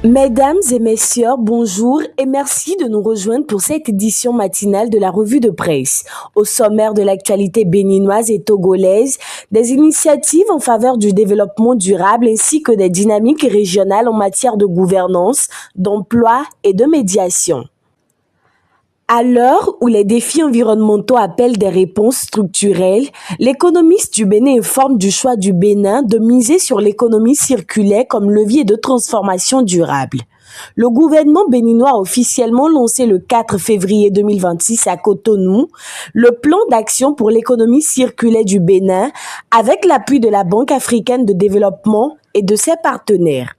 Mesdames et messieurs, bonjour et merci de nous rejoindre pour cette édition matinale de la revue de presse. Au sommaire de l'actualité béninoise et togolaise, des initiatives en faveur du développement durable ainsi que des dynamiques régionales en matière de gouvernance, d'emploi et de médiation. À l'heure où les défis environnementaux appellent des réponses structurelles, l'économiste du Bénin informe du choix du Bénin de miser sur l'économie circulaire comme levier de transformation durable. Le gouvernement béninois a officiellement lancé le 4 février 2026 à Cotonou le plan d'action pour l'économie circulaire du Bénin avec l'appui de la Banque africaine de développement et de ses partenaires.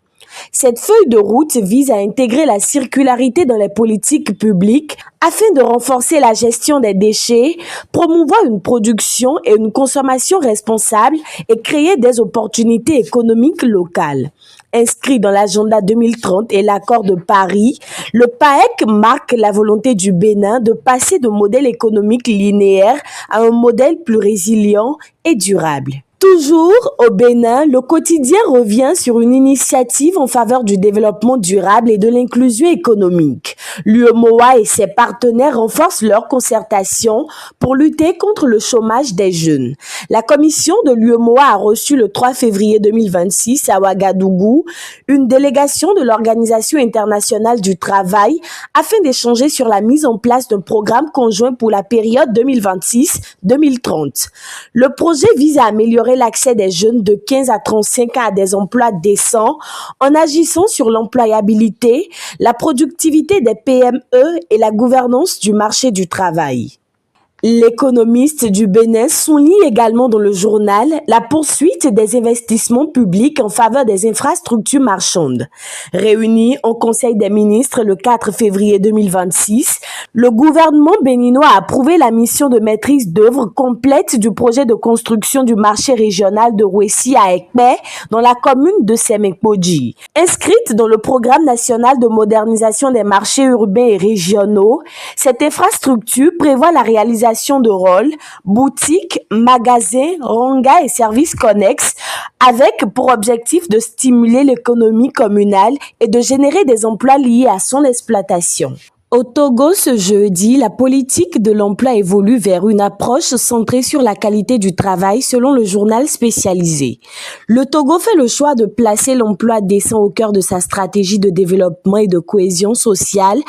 Cette feuille de route vise à intégrer la circularité dans les politiques publiques afin de renforcer la gestion des déchets, promouvoir une production et une consommation responsables et créer des opportunités économiques locales. Inscrit dans l'agenda 2030 et l'accord de Paris, le PAEC marque la volonté du Bénin de passer de modèle économique linéaire à un modèle plus résilient et durable. Toujours au Bénin, le quotidien revient sur une initiative en faveur du développement durable et de l'inclusion économique. L'UEMOA et ses partenaires renforcent leur concertation pour lutter contre le chômage des jeunes. La commission de l'UEMOA a reçu le 3 février 2026 à Ouagadougou une délégation de l'Organisation internationale du travail afin d'échanger sur la mise en place d'un programme conjoint pour la période 2026-2030. Le projet vise à améliorer l'accès des jeunes de 15 à 35 ans à des emplois décents en agissant sur l'employabilité, la productivité des PME et la gouvernance du marché du travail. L'économiste du Bénin souligne également dans le journal la poursuite des investissements publics en faveur des infrastructures marchandes. Réuni en Conseil des ministres le 4 février 2026, le gouvernement béninois a approuvé la mission de maîtrise d'œuvre complète du projet de construction du marché régional de Rouessi à Ekpé dans la commune de Sémekpodji. Inscrite dans le programme national de modernisation des marchés urbains et régionaux, cette infrastructure prévoit la réalisation de rôles, boutiques, magasins, rangas et services connexes avec pour objectif de stimuler l'économie communale et de générer des emplois liés à son exploitation. Au Togo, ce jeudi, la politique de l'emploi évolue vers une approche centrée sur la qualité du travail selon le journal spécialisé. Le Togo fait le choix de placer l'emploi décent au cœur de sa stratégie de développement et de cohésion sociale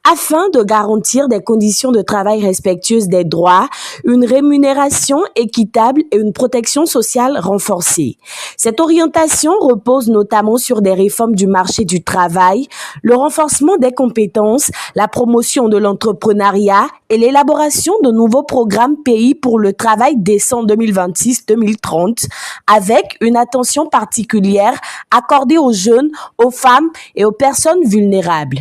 afin de garantir des conditions de travail respectueuses des droits, une rémunération équitable et une protection sociale renforcée. Cette orientation repose notamment sur des réformes du marché du travail, le renforcement des compétences, la promotion de l'entrepreneuriat et l'élaboration de nouveaux programmes pays pour le travail décent 2026-2030 avec une attention particulière accordée aux jeunes, aux femmes et aux personnes vulnérables.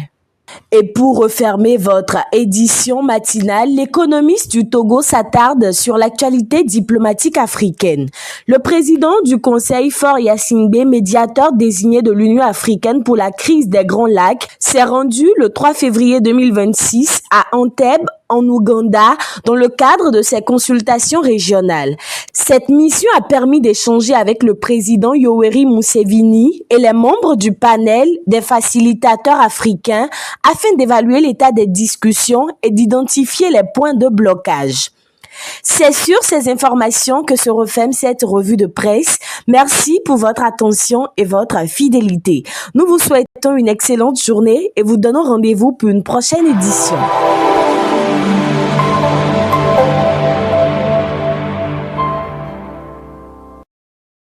Et pour refermer votre édition matinale, l'économiste du Togo s'attarde sur l'actualité diplomatique africaine. Le président du Conseil, Faure Gnassingbé, médiateur désigné de l'Union africaine pour la crise des Grands Lacs, s'est rendu le 3 février 2026 à Entebbe, en Ouganda, dans le cadre de ses consultations régionales. Cette mission a permis d'échanger avec le président Yoweri Museveni et les membres du panel des facilitateurs africains afin d'évaluer l'état des discussions et d'identifier les points de blocage. C'est sur ces informations que se referme cette revue de presse. Merci pour votre attention et votre fidélité. Nous vous souhaitons une excellente journée et vous donnons rendez-vous pour une prochaine édition.